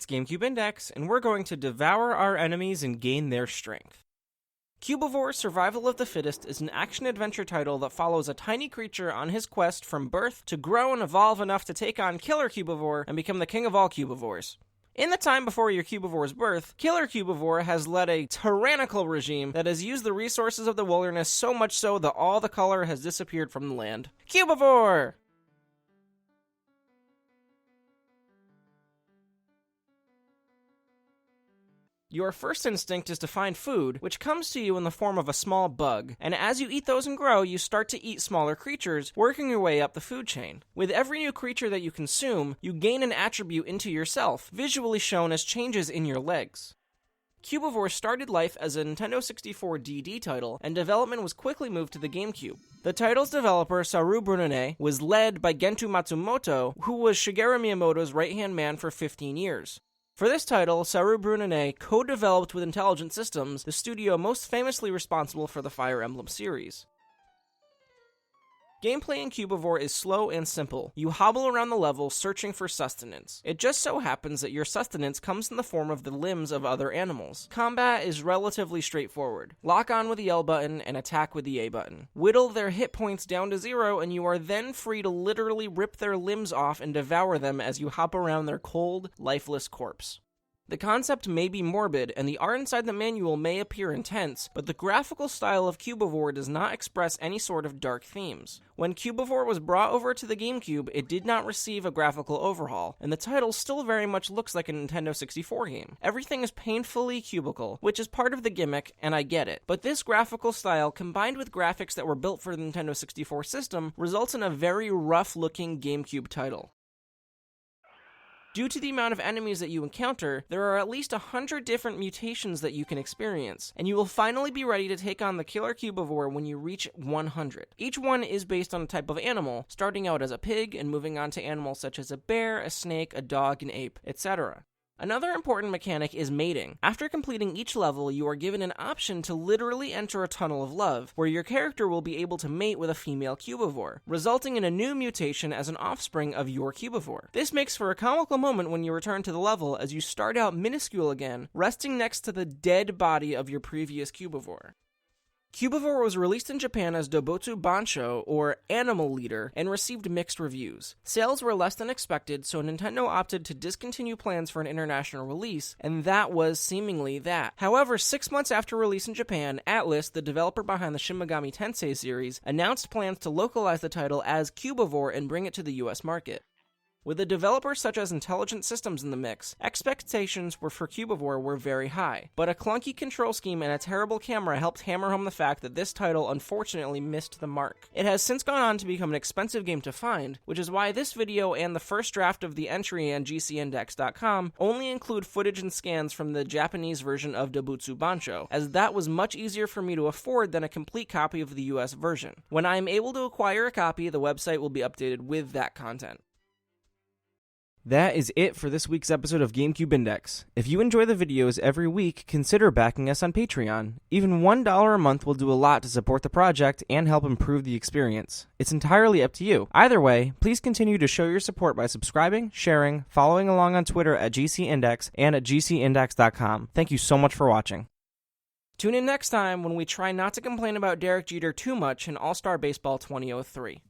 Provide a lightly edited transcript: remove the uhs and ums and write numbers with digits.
it's GameCube Index, and we're going to devour our enemies and gain their strength. Cubivore Survival of the Fittest is an action-adventure title that follows a tiny creature on his quest from birth to grow and evolve enough to take on Killer Cubivore and become the king of all Cubivores. In the time before your Cubivore's birth, Killer Cubivore has led a tyrannical regime that has used the resources of the wilderness so much so that all the color has disappeared from the land. Cubivore! Your first instinct is to find food, which comes to you in the form of a small bug, and as you eat those and grow, you start to eat smaller creatures, working your way up the food chain. With every new creature that you consume, you gain an attribute into yourself, visually shown as changes in your legs. Cubivore started life as a Nintendo 64 DD title, and development was quickly moved to the GameCube. The title's developer, Saru Brunane, was led by Gento Matsumoto, who was Shigeru Miyamoto's right-hand man for 15 years. For this title, Saru Brunane co-developed with Intelligent Systems, the studio most famously responsible for the Fire Emblem series. Gameplay in Cubivore is slow and simple. You hobble around the level searching for sustenance. It just so happens that your sustenance comes in the form of the limbs of other animals. Combat is relatively straightforward. Lock on with the L button and attack with the A button. Whittle their hit points down to 0 and you are then free to literally rip their limbs off and devour them as you hop around their cold, lifeless corpse. The concept may be morbid, and the art inside the manual may appear intense, but the graphical style of Cubivore does not express any sort of dark themes. When Cubivore was brought over to the GameCube, it did not receive a graphical overhaul, and the title still very much looks like a Nintendo 64 game. Everything is painfully cubical, which is part of the gimmick, and I get it. But this graphical style, combined with graphics that were built for the Nintendo 64 system, results in a very rough-looking GameCube title. Due to the amount of enemies that you encounter, there are at least 100 different mutations that you can experience, and you will finally be ready to take on the Killer Cubivore when you reach 100. Each one is based on a type of animal, starting out as a pig and moving on to animals such as a bear, a snake, a dog, an ape, etc. Another important mechanic is mating. After completing each level, you are given an option to literally enter a tunnel of love, where your character will be able to mate with a female Cubivore, resulting in a new mutation as an offspring of your Cubivore. This makes for a comical moment when you return to the level as you start out minuscule again, resting next to the dead body of your previous Cubivore. Cubivore was released in Japan as Dobutsu Bansho, or Animal Leader, and received mixed reviews. Sales were less than expected, so Nintendo opted to discontinue plans for an international release, and that was seemingly that. However, 6 months after release in Japan, Atlus, the developer behind the Shin Megami Tensei series, announced plans to localize the title as Cubivore and bring it to the US market. With a developer such as Intelligent Systems in the mix, expectations for Cubivore were very high, but a clunky control scheme and a terrible camera helped hammer home the fact that this title unfortunately missed the mark. It has since gone on to become an expensive game to find, which is why this video and the first draft of the entry on GCNdex.com only include footage and scans from the Japanese version of Dobutsu Bansho, as that was much easier for me to afford than a complete copy of the US version. When I am able to acquire a copy, the website will be updated with that content. That is it for this week's episode of GameCube Index. If you enjoy the videos every week, consider backing us on Patreon. Even $1 a month will do a lot to support the project and help improve the experience. It's entirely up to you. Either way, please continue to show your support by subscribing, sharing, following along on Twitter at GCNdex and at GCNdex.com. Thank you so much for watching. Tune in next time when we try not to complain about Derek Jeter too much in All-Star Baseball 2003.